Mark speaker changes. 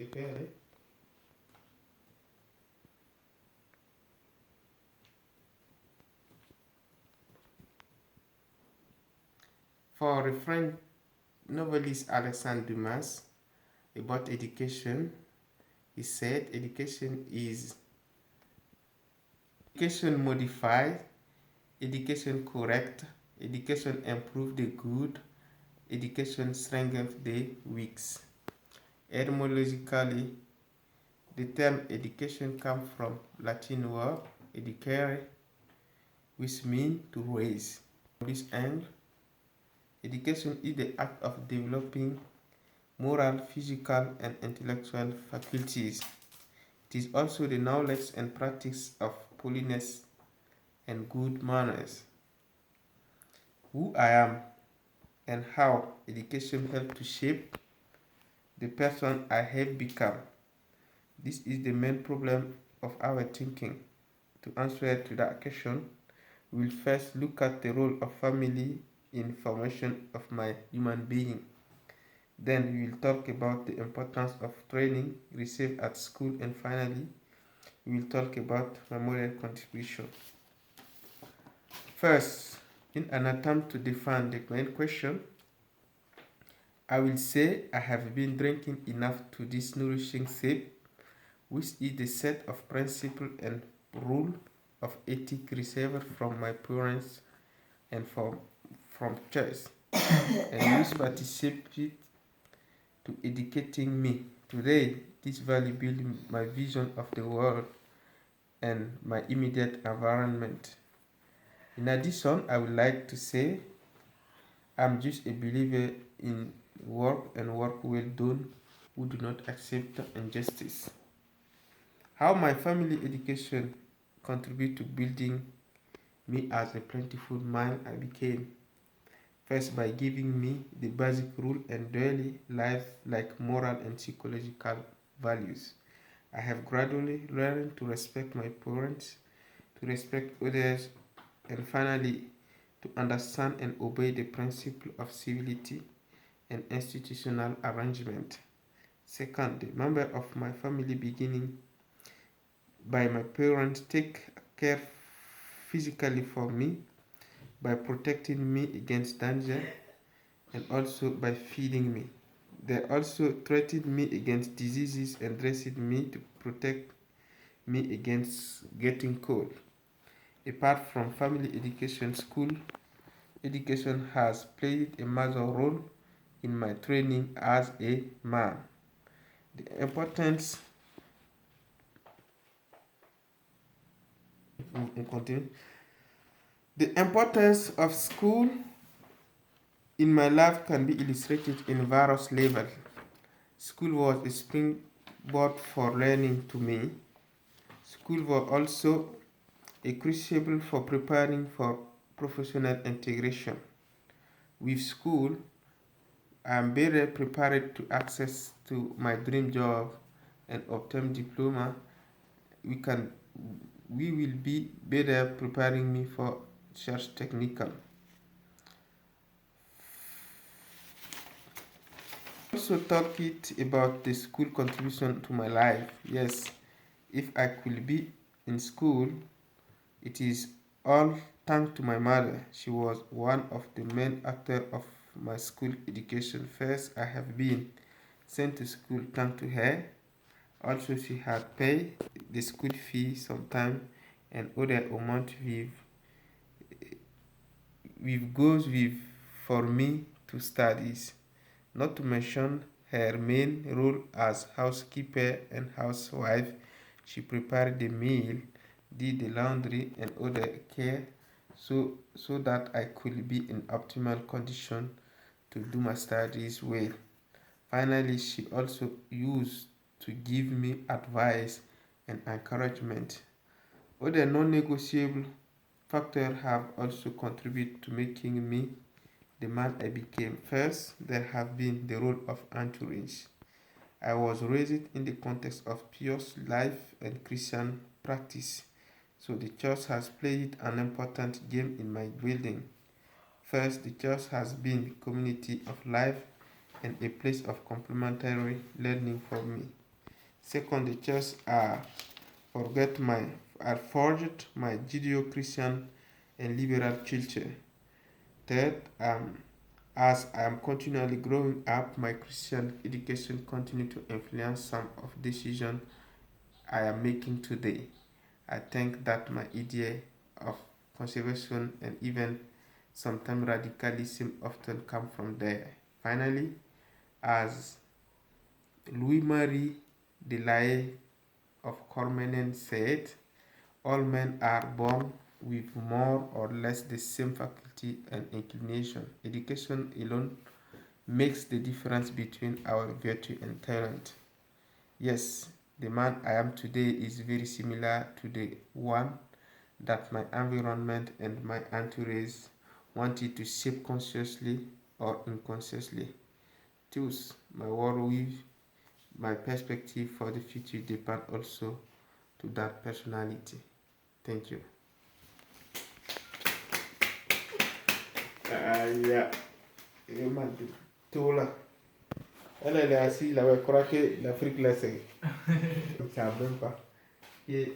Speaker 1: Prepare. For a French novelist Alexandre Dumas about education, he said education modify, education correct, education improve the good, education strengthen the weak. Etymologically, the term education comes from Latin word educare, which means to raise. From this angle, education is the act of developing moral, physical, and intellectual faculties. It is also the knowledge and practice of politeness and good manners. Who I am and how education helps to shape the person I have become. This is the main problem of our thinking. To answer to that question, we will first look at the role of family in formation of my human being. Then we will talk about the importance of training received at school, and finally we will talk about my moral contribution. First, in an attempt to define the main question, I will say I have been drinking enough to this nourishing sip, which is the set of principles and rules of ethics received from my parents and from church, and which participate to educating me. Today, this value builds my vision of the world and my immediate environment. In addition, I would like to say I'm just a believer in work and work well done who do not accept injustice. How my family education contribute to building me as a plentiful man I became. First, by giving me the basic rule and daily life like moral and psychological values. I have gradually learned to respect my parents, to respect others, and finally to understand and obey the principle of civility and institutional arrangement. Second, the member of my family beginning by my parents take care physically for me by protecting me against danger and also by feeding me. They also treated me against diseases and dressed me to protect me against getting cold. Apart from family education, school education has played a major role in my training as a man. The importance continue. The importance of school in my life can be illustrated in various levels. School was a springboard for learning to me. School was also a crucible for preparing for professional integration. With school, I am better prepared to access to my dream job and obtain diploma. We will be better preparing me for such technical. Also talk it about the school contribution to my life. Yes, if I could be in school, it is all thanks to my mother. She was one of the main actors of my school education. First, I have been sent to school thanks to her. Also, she had paid the school fee sometime and other amount with goes with for me to studies. Not to mention her main role as housekeeper and housewife. She prepared the meal, did the laundry and other care so that I could be in optimal condition to do my studies well. Finally, she also used to give me advice and encouragement. Other non-negotiable factors have also contributed to making me the man I became. First, there have been the role of entourage. I was raised in the context of pious life and Christian practice, so the church has played an important game in my building. First, the church has been a community of life and a place of complementary learning for me. Second, the church are forged my Judeo-Christian and liberal culture. Third, as I am continually growing up, my Christian education continue to influence some of decisions I am making today. I think that my idea of conservation and even sometimes radicalism often come from there. Finally, as Louis-Marie Delahaye of Cormenin said, all men are born with more or less the same faculty and inclination. Education alone makes the difference between our virtue and talent. Yes, the man I am today is very similar to the one that my environment and my entourage wanted to shape consciously or unconsciously. Thus, my worldview, my perspective for the future depend also to that personality. Thank you. Yeah, Tola. Elle est assise là, je crois que l'Afrique là c'est. Ça ne pas. Et